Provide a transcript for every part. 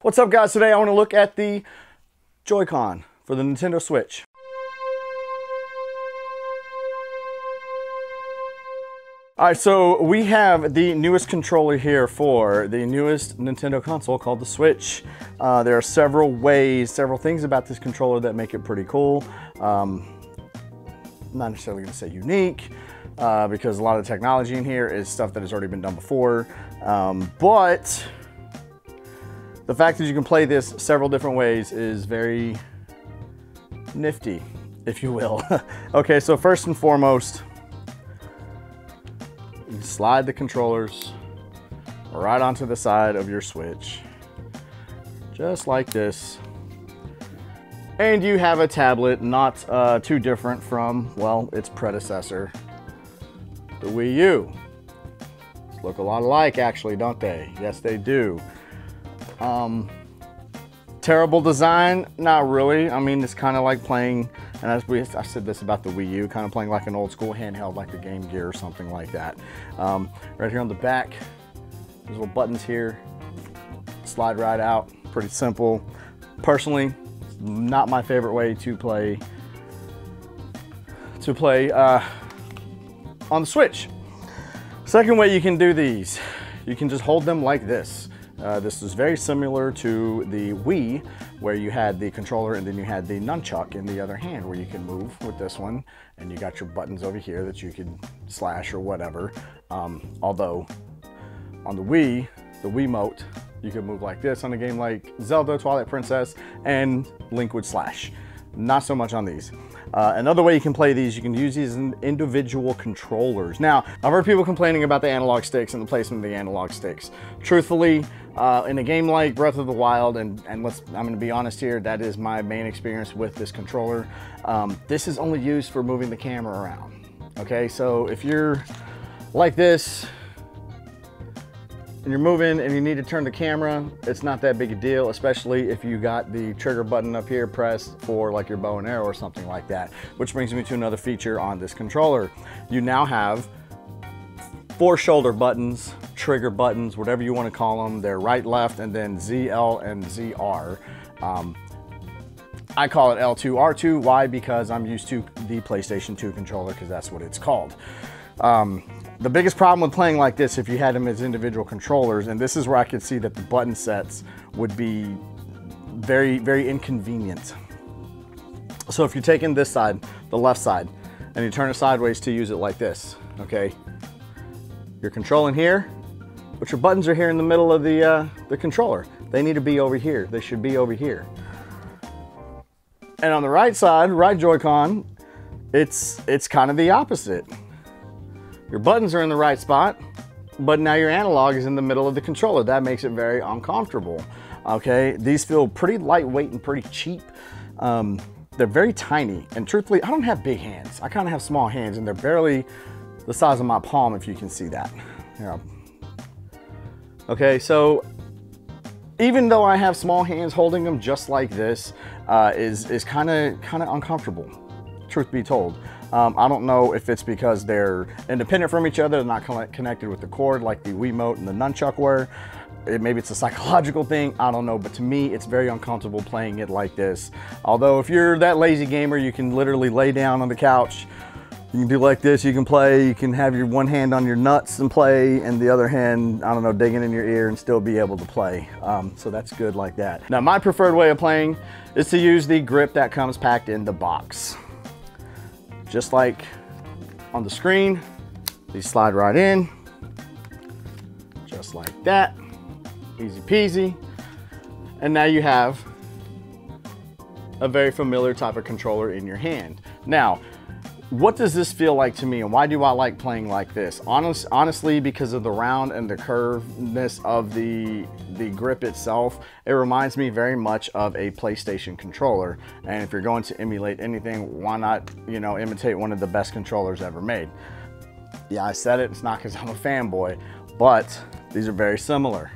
What's up, guys? Today I want to look at the Joy-Con for the Nintendo Switch. Alright, so we have the newest controller here for the newest Nintendo console called the Switch. There are several things about this controller that make it pretty cool. I'm not necessarily going to say unique, because a lot of the technology in here is stuff that has already been done before. But the fact that you can play this several different ways is very nifty, if you will. Okay, so first and foremost, you slide the controllers right onto the side of your Switch, just like this. And you have a tablet not too different from, well, its predecessor, the Wii U. Look a lot alike, actually, don't they? Yes, they do. Terrible design? Not really. I mean, it's kind of like playing, and I said this about the Wii U, kind of playing like an old school handheld, like the Game Gear or something like that. Right here on the back, there's little buttons here, slide right out. Pretty simple. Personally, not my favorite way to play on the Switch. Second way you can do these, you can just hold them like this. This is very similar to the Wii, where you had the controller and then you had the nunchuck in the other hand, where you can move with this one, and you got your buttons over here that you could slash or whatever. Although on the Wii, the Wiimote, you could move like this on a game like Zelda, Twilight Princess, and Link would slash. Not so much on these. Another way you can play these, you can use these in individual controllers. Now, I've heard people complaining about the analog sticks and the placement of the analog sticks. Truthfully, in a game like Breath of the Wild, and I'm going to be honest here, that is my main experience with this controller. This is only used for moving the camera around. Okay, so if you're like this, and you're moving and you need to turn the camera, it's not that big a deal, especially if you got the trigger button up here pressed for like your bow and arrow or something like that. Which brings me to another feature on this controller. You now have 4 shoulder buttons, trigger buttons, whatever you want to call them. They're right, left, and then ZL and ZR. I call it L2, R2. Why? Because I'm used to the PlayStation 2 controller, because that's what it's called. The biggest problem with playing like this, if you had them as individual controllers, and this is where I could see that the button sets would be very, very inconvenient. So if you're taking this side, the left side, and you turn it sideways to use it like this, okay? You're controlling here, but your buttons are here in the middle of the controller. They need to be over here. They should be over here. And on the right side, right Joy-Con, it's kind of the opposite. Your buttons are in the right spot, but now your analog is in the middle of the controller. That makes it very uncomfortable. Okay, these feel pretty lightweight and pretty cheap. They're very tiny, and truthfully, I don't have big hands. I kind of have small hands, and they're barely the size of my palm, if you can see that. Here, okay, so even though I have small hands, holding them just like this is kind of uncomfortable, truth be told. I don't know if it's because they're independent from each other, they're not connected with the cord like the Wiimote and the nunchuck were. Maybe it's a psychological thing, I don't know, but to me, it's very uncomfortable playing it like this. Although if you're that lazy gamer, you can literally lay down on the couch, you can do like this, you can play, you can have your one hand on your nuts and play, and the other hand, I don't know, digging in your ear and still be able to play. So that's good like that. Now, my preferred way of playing is to use the grip that comes packed in the box. Just like on the screen, these slide right in, just like that, easy peasy. And now you have a very familiar type of controller in your hand. Now, what does this feel like to me, and why do I like playing like this? Honestly, because of the round and the curvedness of the grip itself, it reminds me very much of a PlayStation controller. And if you're going to emulate anything, why not, you know, imitate one of the best controllers ever made? Yeah, I said it, it's not because I'm a fanboy, but these are very similar.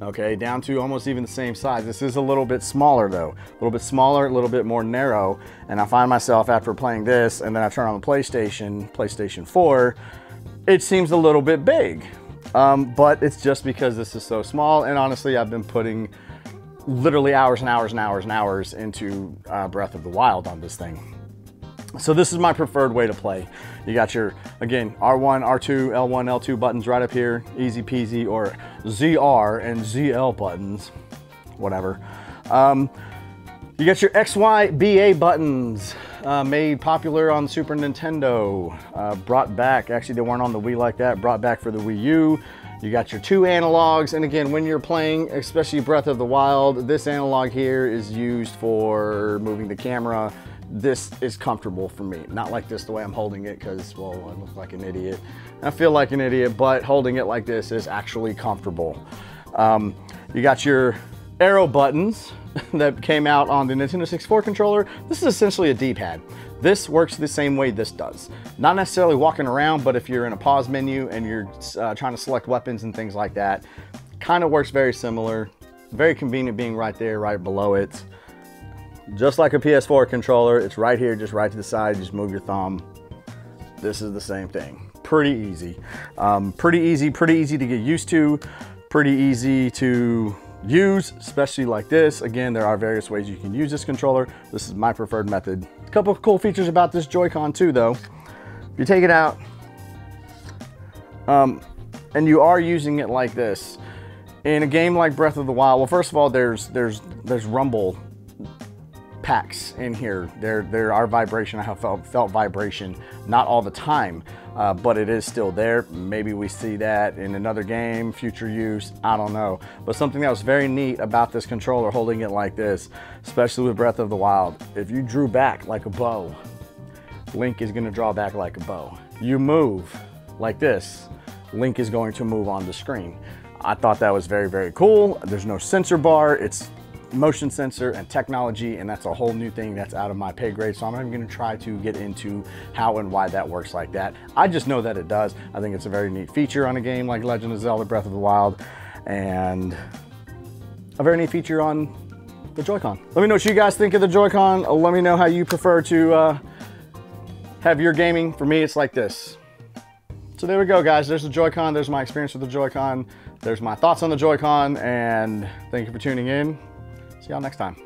Okay, down to almost even the same size. This is a little bit smaller though. A little bit smaller, a little bit more narrow. And I find myself after playing this, and then I turn on the PlayStation 4, it seems a little bit big. But it's just because this is so small, and honestly, I've been putting literally hours and hours and hours and hours into Breath of the Wild on this thing. So this is my preferred way to play. You got your, again, R1, R2, L1, L2 buttons right up here, easy peasy, or ZR and ZL buttons, whatever. You got your XY, BA buttons, made popular on Super Nintendo, brought back, actually they weren't on the Wii like that, brought back for the Wii U. You got your 2 analogs, and again, when you're playing, especially Breath of the Wild, this analog here is used for moving the camera. This is comfortable for me. Not like this, the way I'm holding it, because, well, I look like an idiot. I feel like an idiot, but holding it like this is actually comfortable. You got your arrow buttons that came out on the Nintendo 64 controller. This is essentially a D-pad. This works the same way this does. Not necessarily walking around, but if you're in a pause menu and you're trying to select weapons and things like that, kind of works very similar. Very convenient being right there, right below it. Just like a PS4 controller, it's right here, just right to the side, just move your thumb. This is the same thing. Pretty easy. Pretty easy to get used to, pretty easy to use, especially like this. Again, there are various ways you can use this controller. This is my preferred method. A couple of cool features about this Joy-Con too, though. If you take it out, and you are using it like this, in a game like Breath of the Wild, well, first of all, there's rumble packs in here. There are vibration. I have felt vibration, not all the time, but it is still there. Maybe we see that in another game, future use, I don't know. But something that was very neat about this controller, holding it like this, especially with Breath of the Wild, if you drew back like a bow, Link is going to draw back like a bow. You move like this, Link is going to move on the screen. I thought that was very, very cool. There's no sensor bar. It's motion sensor and technology, and that's a whole new thing that's out of my pay grade, so I'm not even going to try to get into how and why that works like that. I just know that it does. I think it's a very neat feature on a game like Legend of Zelda Breath of the Wild, and a very neat feature on the Joy-Con. Let me know what you guys think of the Joy-Con. Let me know how you prefer to have your gaming. For me, it's like this. So there we go, guys. There's the Joy-Con. There's my experience with the Joy-Con. There's my thoughts on the Joy-Con, and thank you for tuning in. See y'all next time.